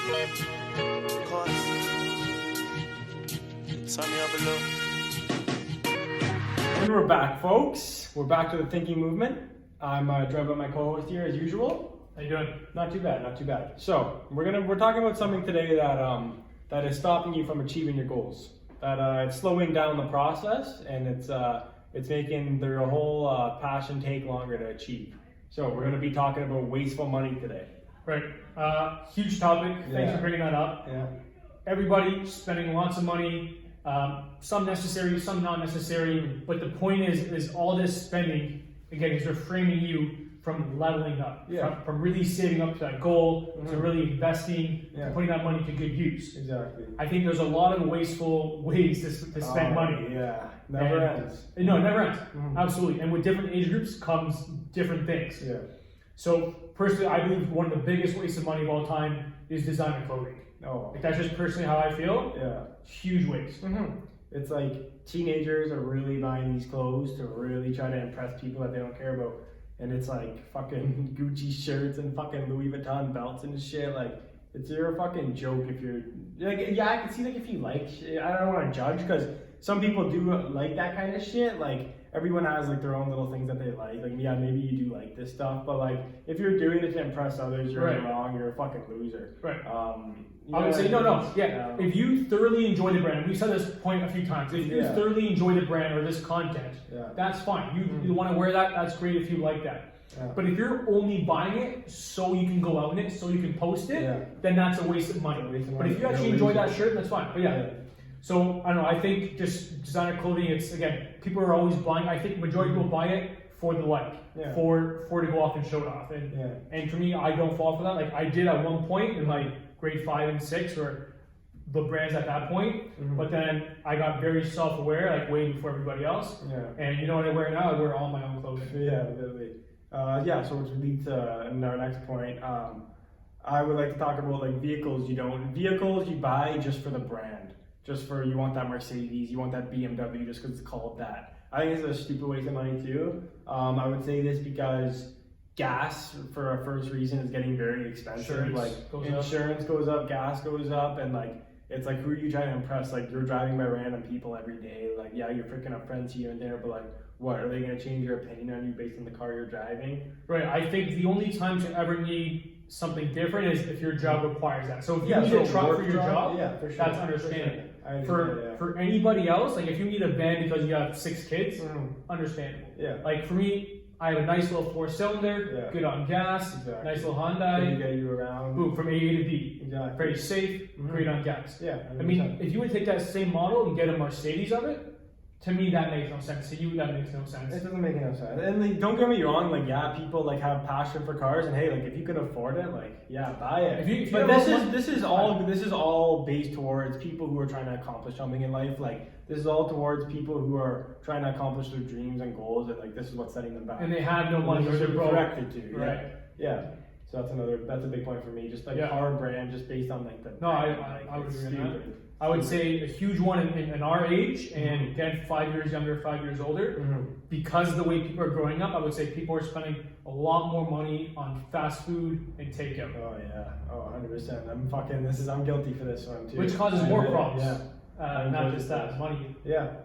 And we're back, folks. We're back to the thinking movement. I'm joined by my co-host here as usual. How you doing? Not too bad, not too bad. So we're talking about something today that is stopping you from achieving your goals. That it's slowing down the process, and it's making the whole passion take longer to achieve. So we're going to be talking about wasteful money today. Right. Huge topic. Thanks for bringing that up. Yeah. Everybody spending lots of money, some necessary, some not necessary. But the point is all this spending, again, is they're framing you from leveling up, from really saving up to that goal, to really investing, to putting that money to good use. Exactly. I think there's a lot of wasteful ways to spend money. Yeah, never ends. No, it never ends. Absolutely. And with different age groups comes different things. Yeah. So personally, I believe one of the biggest wastes of money of all time is designer clothing. Oh. Like that's just personally how I feel. Yeah. Huge waste. It's like teenagers are really buying these clothes to really try to impress people that they don't care about. And it's like fucking Gucci shirts and fucking Louis Vuitton belts and shit. Like, you're a fucking joke if you're like, yeah, I can see like if you like shit. I don't want to judge because some people do like that kind of shit. Like, everyone has like their own little things that they like. Like, yeah, maybe you do like this stuff, but like if you're doing it to impress others, you're wrong. You're a fucking loser. Right. I would say no. Yeah. If you thoroughly enjoy the brand, we've said this point a few times. If you thoroughly enjoy the brand or this content, that's fine. You want to wear that, that's great if you like that. But if you're only buying it so you can go out in it, so you can post it, then that's a waste of money. But if you actually enjoy that shirt, that's fine. But so I don't know. I think just designer clothing. It's again, people are always buying. I think majority of people buy it for the like, for to go off and show it off. And for me, I don't fall for that. Like I did at one point in like grade 5 and 6, or the brands at that point. But then I got very self-aware, like way before everybody else. And you know what I wear now? I wear all my own clothing. Yeah, literally. So which leads to our next point. I would like to talk about like vehicles you buy just for the brand, just for you want that Mercedes, you want that BMW just because it's called that. I think it's a stupid waste of money too. I would say this because gas, for a first reason, is getting very expensive. Insurance goes up, gas goes up, and like it's like who are you trying to impress? Like you're driving by random people every day. Like yeah, you're picking up friends here and there, but like what are they going to change your opinion on you based on the car you're driving? Right. I think the only time you ever need something different is if your job requires that. So if you need a truck for your job, for sure, that's understandable. For anybody else, like if you need a van because you have 6 kids, understandable. Yeah. Like for me, I have a nice little 4-cylinder, good on gas, nice little Hyundai. Can get you around. Boom, from A to B. Exactly. Very safe, great on gas. Yeah. 100%. I mean, if you would take that same model and get a Mercedes of it, to me that makes no sense. To you, that makes no sense. It doesn't make no sense. And like, don't get me wrong, like yeah, people like have passion for cars, and hey, like if you can afford it, like yeah, buy it. But this is all based towards people who are trying to accomplish something in life. Like this is all towards people who are trying to accomplish their dreams and goals, and like this is what's setting them back. And they have no money, or they're directed to. Right. Yeah. So that's a big point for me. Just like car brand, just based on like the. No, I would agree on that. I would say a huge one in our age, and again 5 years younger, 5 years older, because of the way people are growing up, I would say people are spending a lot more money on fast food and takeout. Oh yeah, 100%. I'm guilty for this one too. Which causes more problems. Not just that, money. Yeah.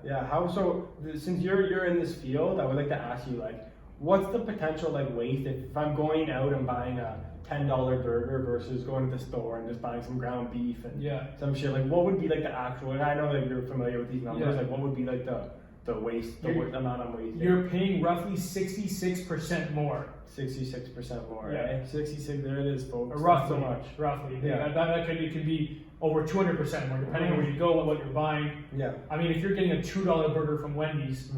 So since you're in this field, I would like to ask you like, what's the potential like waste if I'm going out and buying a $10 burger versus going to the store and just buying some ground beef and some shit? Like what would be like the actual, and I know that you're familiar with these numbers, like what would be like the waste, the amount of waste? You're paying roughly 66% more. 66% more, right? 66, there it is, folks. Roughly. So much. Roughly. It could be over 200% more, depending on where you go and what you're buying. Yeah. I mean, if you're getting a $2 burger from Wendy's,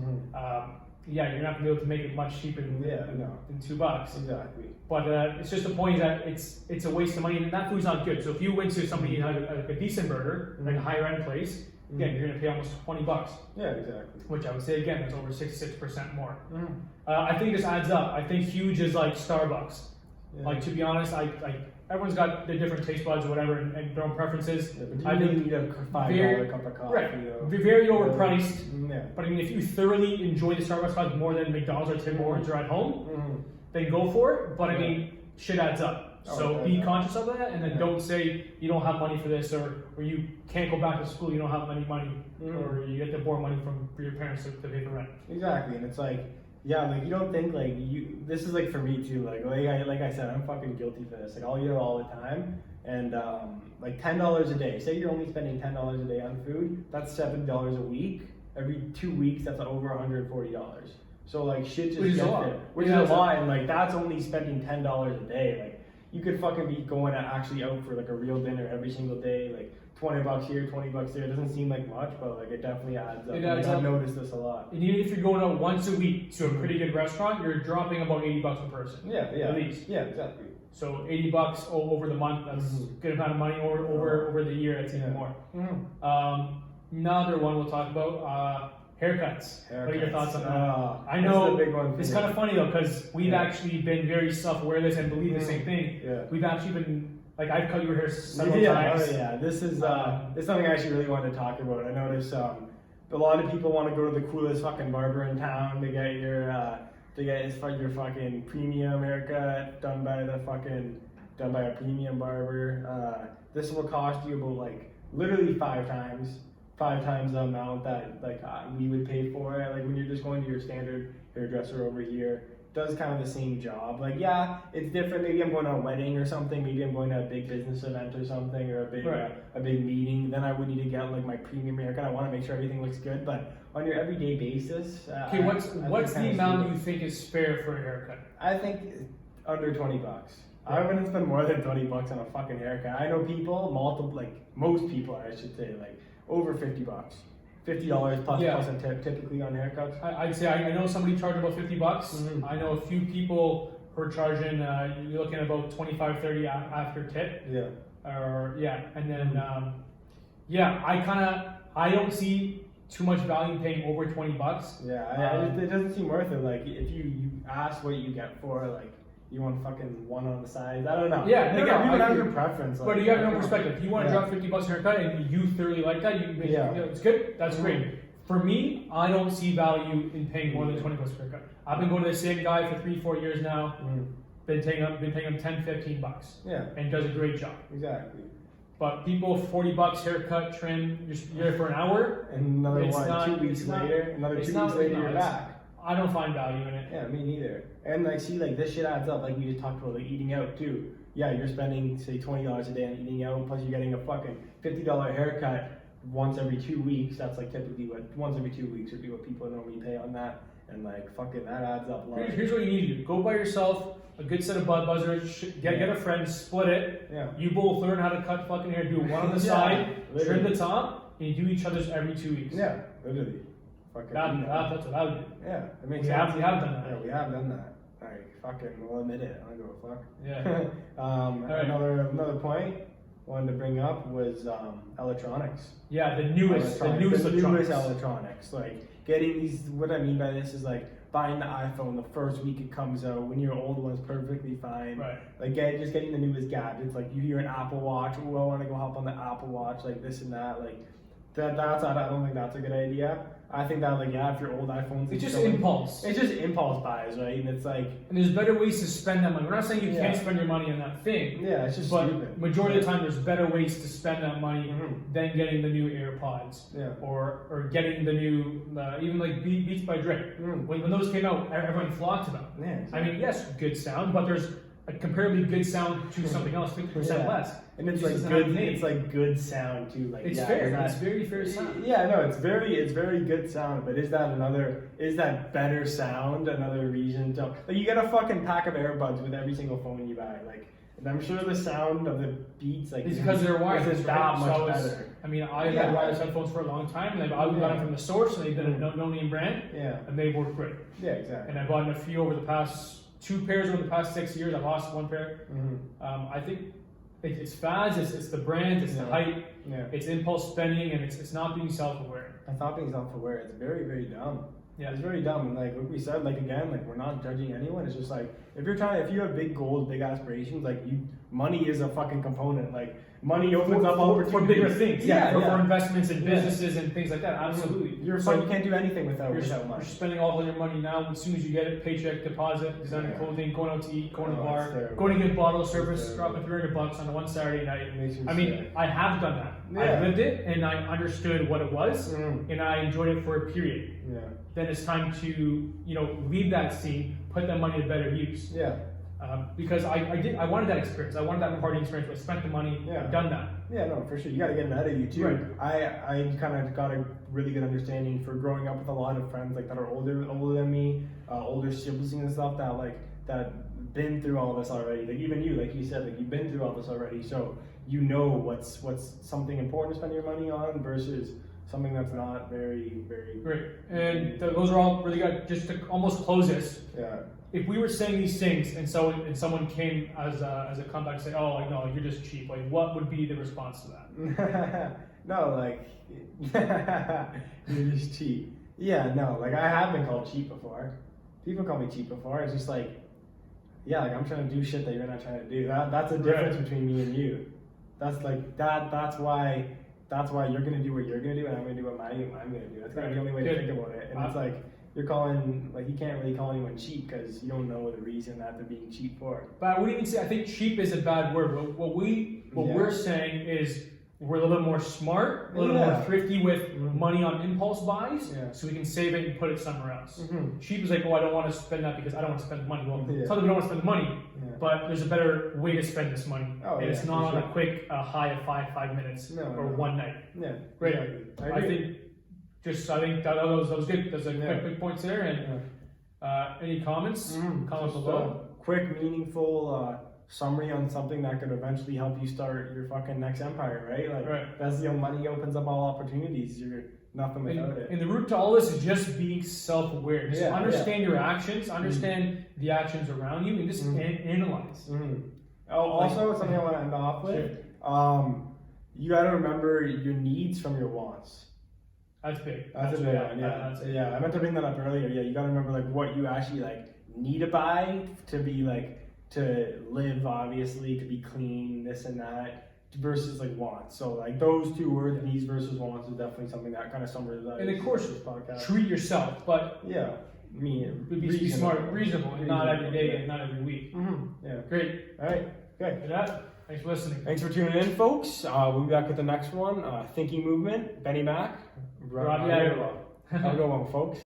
you're not gonna be able to make it much cheaper than $2. Exactly. But it's just the point is that it's a waste of money, and that food's not good. So if you went to somebody who had a decent burger, like a higher end place, again, you're gonna pay almost $20. Yeah, exactly. Which I would say again, that's over 66% more. I think this adds up. I think huge is like Starbucks. Like to be honest, everyone's got their different taste buds or whatever and their own preferences. I think you need a $5 cup of coffee. Right. Very overpriced. But I mean, if you thoroughly enjoy the Starbucks coffee more than McDonald's or Tim Hortons or at home, then go for it. But I mean, shit adds up. So be conscious of that, and then don't say you don't have money for this, or you can't go back to school, you don't have any money, or you get to borrow money for your parents to pay for rent. Exactly, and it's like, yeah, like you don't think like this is like for me too, like I said, I'm fucking guilty for this. Like I'll eat it all the time, and like $10 a day. Say you're only spending $10 a day on food, that's $7 a week. Every 2 weeks, that's over $140. So like shit just gets there, which is a lot, and like that's only spending $10 a day. Like you could fucking be going actually out for like a real dinner every single day, like $20 here, $20 there. It doesn't seem like much, but like it definitely adds up. I've noticed this a lot. And even if you're going out once a week to a pretty good restaurant, you're dropping about $80 a person. Yeah, at least. Yeah, exactly. So $80 over the month, that's a good amount of money. Over the year, it's even more. Another one we'll talk about. Haircuts. What are your thoughts on that? I know big one it's kind of funny though, because we've actually been very self-aware of this and believe the same thing. Yeah. We've actually been, like, I've cut your hair several times. Oh yeah, this is something I actually really wanted to talk about. I noticed a lot of people want to go to the coolest fucking barber in town to get your fucking premium haircut done by a premium barber. This will cost you about like literally five times the amount that we would pay for it. Like when you're just going to your standard hairdresser over here, does kind of the same job. Like yeah, it's different. Maybe I'm going to a wedding or something. Maybe I'm going to a big business event or something, or a big meeting. Then I would need to get like my premium haircut. I want to make sure everything looks good. But on your everyday basis, okay, what's the amount you think is fair for a haircut? I think under $20. I wouldn't spend more than $20 on a fucking haircut. I know people, most people, I should say, like over $50. $50 plus a tip typically on haircuts. I'd say I know somebody charged about $50. I know a few people who are charging. You're looking at about $25-$30 after tip. And then I don't see too much value in paying over $20. It doesn't seem worth it. Like if you ask what you get for like. You want fucking one on the side? I don't know. Everyone has your preference. But you have no perspective. If you want to drop $50 haircut and you thoroughly like that, it's good. That's great. For me, I don't see value in paying more than $20 haircut. I've been going to the same guy for 3-4 years now. Been paying him $10-$15. And does a great job. Exactly. But people, $40 haircut, trim, you're there for an hour. And another 2 weeks later, you're back. I don't find value in it. Yeah, me neither. And like, see, like this shit adds up. Like we just talked about, like eating out too. Yeah, you're spending say $20 a day on eating out, plus you're getting a fucking $50 haircut once every 2 weeks. That's like typically once every 2 weeks would be what people normally pay on that. And like fucking that adds up. Here's what you need to do: go buy yourself a good set of bud buzzers. Get a friend, split it. Yeah. You both learn how to cut fucking hair. Do one on the side, trim the top, and you do each other's every 2 weeks. Yeah, literally. That's what I would do. Yeah, it makes sense. We have done that. Yeah, we have done that. Like fucking, we'll admit it. I don't give a fuck. Yeah. Another point I wanted to bring up was electronics. Yeah, the newest electronics. Like getting these. What I mean by this is like buying the iPhone the first week it comes out. When your old one's perfectly fine. Right. Like just getting the newest gadgets. Like you hear an Apple Watch. Oh, I want to go hop on the Apple Watch. Like this and that. Like that's. I don't think that's a good idea. I think that if your old iPhone's it's just impulse. It's just impulse buys, right? And it's like, and there's better ways to spend that money. We're not saying you can't spend your money on that thing. Yeah, it's just stupid. Majority of the time, there's better ways to spend that money than getting the new AirPods. Or getting the new even like Beats by Dre. When those came out, everyone flocked to them. Yeah, exactly. I mean, yes, good sound, but there's a comparably good sound to something else, 50% less. And it's like good. It's like good sound too. Like it's fair. It's very fair sound. Yeah, no, it's very good sound. But is that better sound another reason to like you get a fucking pack of AirBuds with every single phone you buy? Like, and I'm sure the sound of the Beats it's because they're wireless. Is that much better? I mean, I've had wireless headphones for a long time, and I've got them from the source, and they've been a no-name brand. Yeah, and they work great. Yeah, exactly. And I bought a few over the past 2 pairs over the past 6 years. I've lost 1 pair. I think. It's fast, it's the brand, it's the hype, it's impulse spending, and it's not being self-aware. It's not being self-aware. It's very, very dumb. Yeah. It's very dumb. And like we said, like again, like we're not judging anyone. It's just like if you have big goals, big aspirations, like money is a fucking component. Like money opens up opportunities for bigger things. For investments in Yeah. businesses and things like that. Absolutely. You can't do anything without money. You're spending all of your money now. As soon as you get it, paycheck, deposit, designing clothing, going out to eat, going to the bar, going to get bottle of service, dropping $300 on one Saturday night. I mean, I have done that. I lived it, and I understood what it was, and I enjoyed it for a period. Yeah. Then it's time to leave that scene, put that money to better use. Yeah. Because I wanted that experience. I wanted that partying experience. I spent the money. I've done that. Yeah, no, for sure. You got to get it out of you too. Right. I kind of got a really good understanding for growing up with a lot of friends like that are older than me, older siblings and stuff that been through all this already. Like even you, like you said, like you've been through all this already. So you know what's something important to spend your money on versus something that's not very, very great. And those are all really good. Just to almost close this. Yeah. If we were saying these things and someone came as a comeback and say, "Oh, like no, you're just cheap," like what would be the response to that? No, like you're just cheap. Yeah, no, like I have been called cheap before. People call me cheap before. It's just like, yeah, like I'm trying to do shit that you're not trying to do. That's the difference between me and you. That's like that's why you're gonna do what you're gonna do and I'm gonna do what I'm gonna do. That's kind of the only way to think about it. And it's like you're calling, like you can't really call anyone cheap because you don't know the reason that they're being cheap for. But I wouldn't even say, I think cheap is a bad word. What we're saying is we're a little bit more smart, a little more thrifty with money on impulse buys, so we can save it and put it somewhere else. Cheap is like, oh, I don't want to spend that because I don't want to spend the money. Well, it's not that we don't want to spend the money, but there's a better way to spend this money. And it's not on a quick high of 5 minutes or one night. Yeah, great. I think that was good. There's quick points there. And any comments? Comments below. Quick, meaningful summary on something that could eventually help you start your fucking next empire, right? Like that's money opens up all opportunities. You're nothing without it. And the root to all this is just being self-aware. Just understand your actions, understand the actions around you, and just analyze. Also, something I want to end off with. You got to remember your needs from your wants. That's big. That's a big one. Yeah. I meant to bring that up earlier. Yeah, you got to remember like what you actually like need to buy to be like to live, obviously, to be clean, this and that, versus like wants. So like those two words, needs versus wants, is definitely something that kind of summarizes that. And of course, treat yourself, but be smart, reasonable, and not every day and not every week. Yeah. Great. All right. Okay. With that, thanks for listening. Thanks for tuning in, folks. We'll be back with the next one. Thinking Movement, Benny Mac, Robbie Agarwal. Have a good one, folks.